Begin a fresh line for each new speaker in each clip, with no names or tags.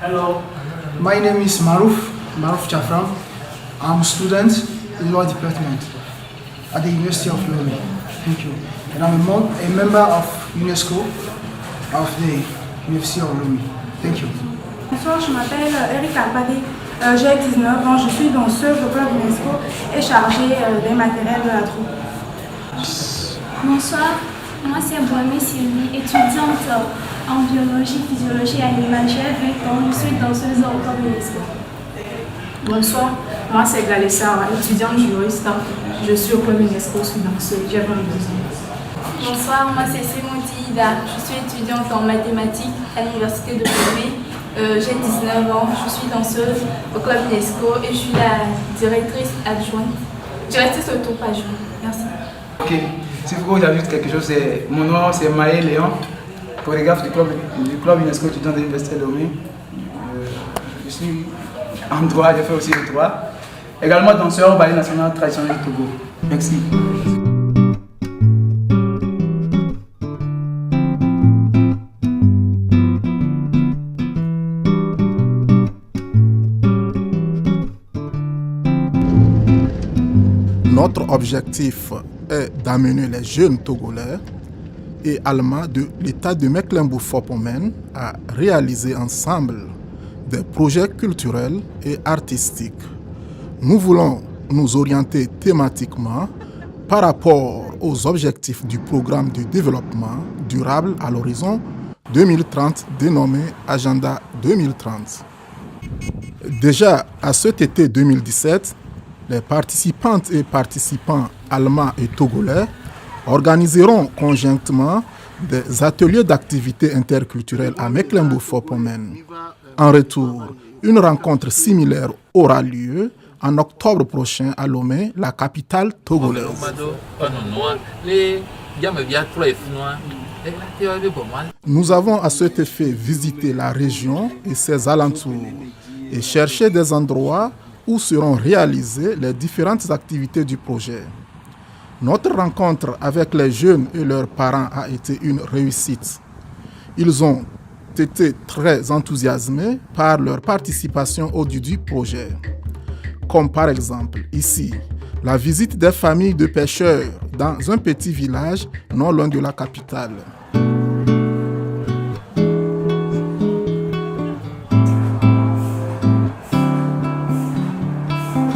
Hello. My name is Maruf Chafram. I'm a student in law department at the University of Lomé. Thank you. And I'm a member of UNESCO of the University of Lomé. Thank you.
Bonsoir, je m'appelle Eric Alpadé. J'ai 19 ans, je suis danseuse au club UNESCO et chargée des matériels de la troupe.
Bonsoir, moi c'est Boamé Sylvie, étudiante en biologie, physiologie et animale. J'ai 20 ans, je suis danseuse au club UNESCO.
Bonsoir, moi c'est Galessa, étudiante juriste. Je suis au club UNESCO, je suis danseuse, j'ai 22 ans.
Bonsoir, moi c'est Simoti Ida, je suis étudiante en mathématiques à l'université de Lomé. J'ai 19 ans, je suis danseuse au club UNESCO et je suis la directrice adjointe, directrice au tour adjointe. Merci.
Ok, si vous voulez ajouter quelque chose, mon nom c'est Maë Léon, chorégraphe du club UNESCO étudiant de l'université de Lomé. Je suis en droit, j'ai fait aussi le droit. Également danseur au ballet national traditionnel du Togo. Merci.
Notre objectif est d'amener les jeunes Togolais et Allemands de l'État de Mecklembourg-Vorpommern à réaliser ensemble des projets culturels et artistiques. Nous voulons nous orienter thématiquement par rapport aux objectifs du programme de développement durable à l'horizon 2030 dénommé Agenda 2030. Déjà à cet été 2017, les participantes et participants allemands et togolais organiseront conjointement des ateliers d'activités interculturelles à Mecklembourg-Vorpommern. En retour, une rencontre similaire aura lieu en octobre prochain à Lomé, la capitale togolaise. Nous avons à cet effet visité la région et ses alentours et cherché des endroits où seront réalisées les différentes activités du projet. Notre rencontre avec les jeunes et leurs parents a été une réussite. Ils ont été très enthousiasmés par leur participation au du projet. Comme par exemple ici, la visite des familles de pêcheurs dans un petit village non loin de la capitale.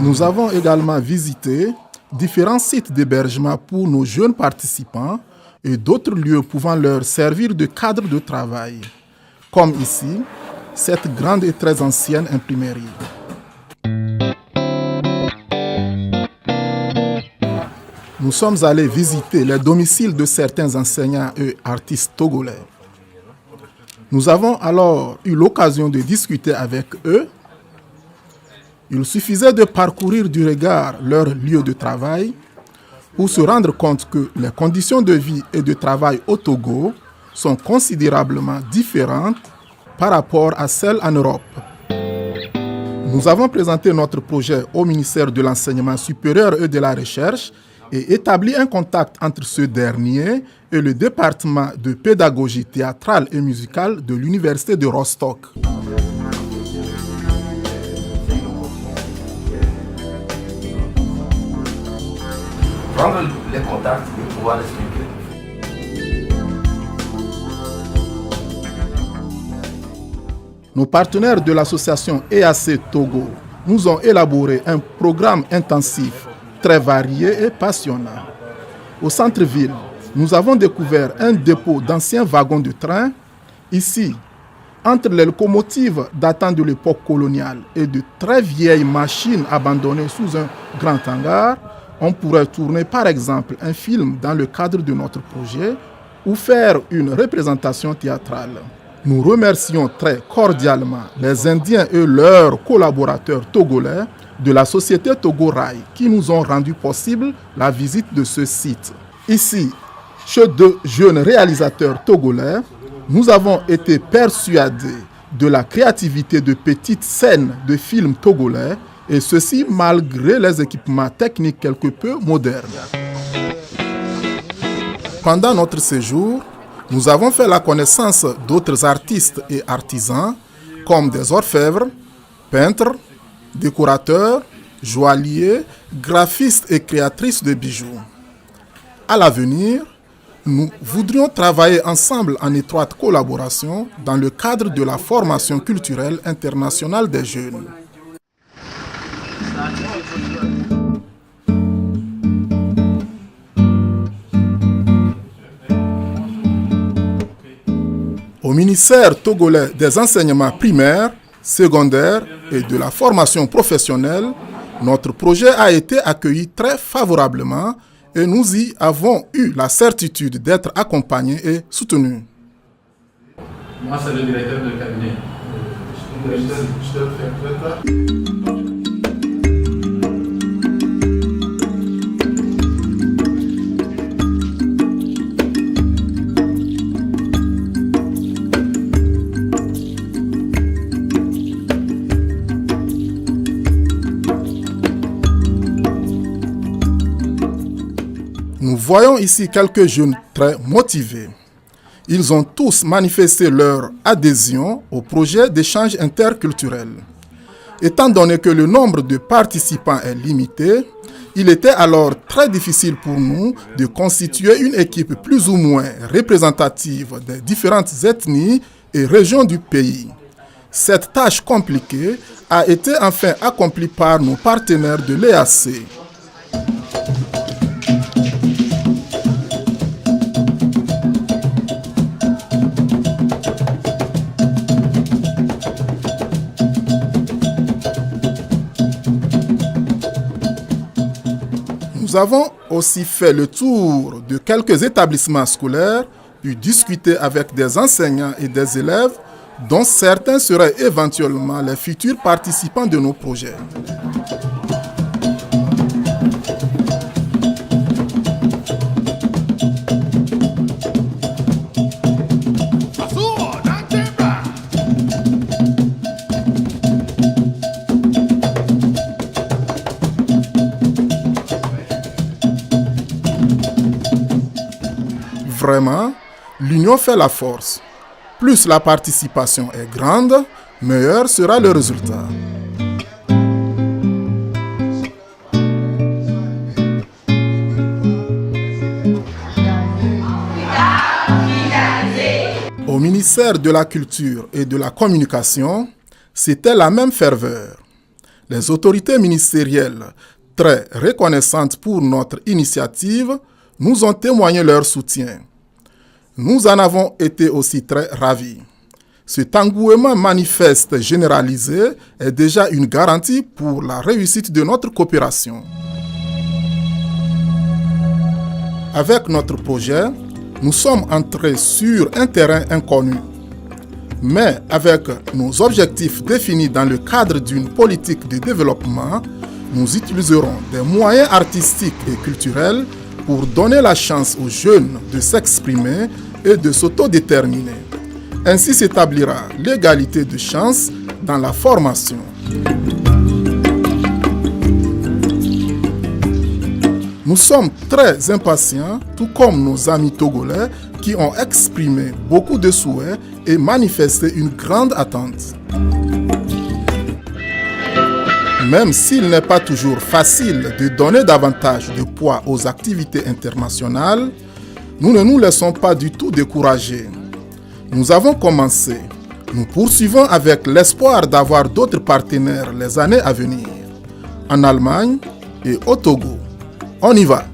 Nous avons également visité différents sites d'hébergement pour nos jeunes participants et d'autres lieux pouvant leur servir de cadre de travail, comme ici, cette grande et très ancienne imprimerie. Nous sommes allés visiter les domiciles de certains enseignants et artistes togolais. Nous avons alors eu l'occasion de discuter avec eux. Il suffisait de parcourir du regard leur lieu de travail pour se rendre compte que les conditions de vie et de travail au Togo sont considérablement différentes par rapport à celles en Europe. Nous avons présenté notre projet au ministère de l'Enseignement supérieur et de la Recherche et établi un contact entre ce dernier et le département de pédagogie théâtrale et musicale de l'Université de Rostock.
Prendre les contacts et pouvoir expliquer.
Nos partenaires de l'association EAC Togo nous ont élaboré un programme intensif, très varié et passionnant. Au centre-ville, nous avons découvert un dépôt d'anciens wagons de train. Ici, entre les locomotives datant de l'époque coloniale et de très vieilles machines abandonnées sous un grand hangar, on pourrait tourner par exemple un film dans le cadre de notre projet ou faire une représentation théâtrale. Nous remercions très cordialement les Indiens et leurs collaborateurs togolais de la société Togo Rail qui nous ont rendu possible la visite de ce site. Ici, chez deux jeunes réalisateurs togolais, nous avons été persuadés de la créativité de petites scènes de films togolais et ceci malgré les équipements techniques quelque peu modernes. Pendant notre séjour, nous avons fait la connaissance d'autres artistes et artisans comme des orfèvres, peintres, décorateurs, joailliers, graphistes et créatrices de bijoux. À l'avenir, nous voudrions travailler ensemble en étroite collaboration dans le cadre de la formation culturelle internationale des jeunes. Au ministère togolais des enseignements primaires, secondaires et de la formation professionnelle, notre projet a été accueilli très favorablement et nous y avons eu la certitude d'être accompagnés et soutenus.
Moi, c'est le directeur de cabinet.
Nous voyons ici quelques jeunes très motivés. Ils ont tous manifesté leur adhésion au projet d'échange interculturel. Étant donné que le nombre de participants est limité, il était alors très difficile pour nous de constituer une équipe plus ou moins représentative des différentes ethnies et régions du pays. Cette tâche compliquée a été enfin accomplie par nos partenaires de l'EAC. Nous avons aussi fait le tour de quelques établissements scolaires, puis discuter avec des enseignants et des élèves dont certains seraient éventuellement les futurs participants de nos projets. Vraiment, l'union fait la force. Plus la participation est grande, meilleur sera le résultat. Au ministère de la Culture et de la Communication, c'était la même ferveur. Les autorités ministérielles, très reconnaissantes pour notre initiative, nous ont témoigné leur soutien. Nous en avons été aussi très ravis. Cet engouement manifeste généralisé est déjà une garantie pour la réussite de notre coopération. Avec notre projet, nous sommes entrés sur un terrain inconnu. Mais avec nos objectifs définis dans le cadre d'une politique de développement, nous utiliserons des moyens artistiques et culturels pour donner la chance aux jeunes de s'exprimer et de s'autodéterminer. Ainsi s'établira l'égalité de chance dans la formation. Nous sommes très impatients, tout comme nos amis togolais qui ont exprimé beaucoup de souhaits et manifesté une grande attente. Même s'il n'est pas toujours facile de donner davantage de poids aux activités internationales, nous ne nous laissons pas du tout décourager. Nous avons commencé. Nous poursuivons avec l'espoir d'avoir d'autres partenaires les années à venir, en Allemagne et au Togo. On y va!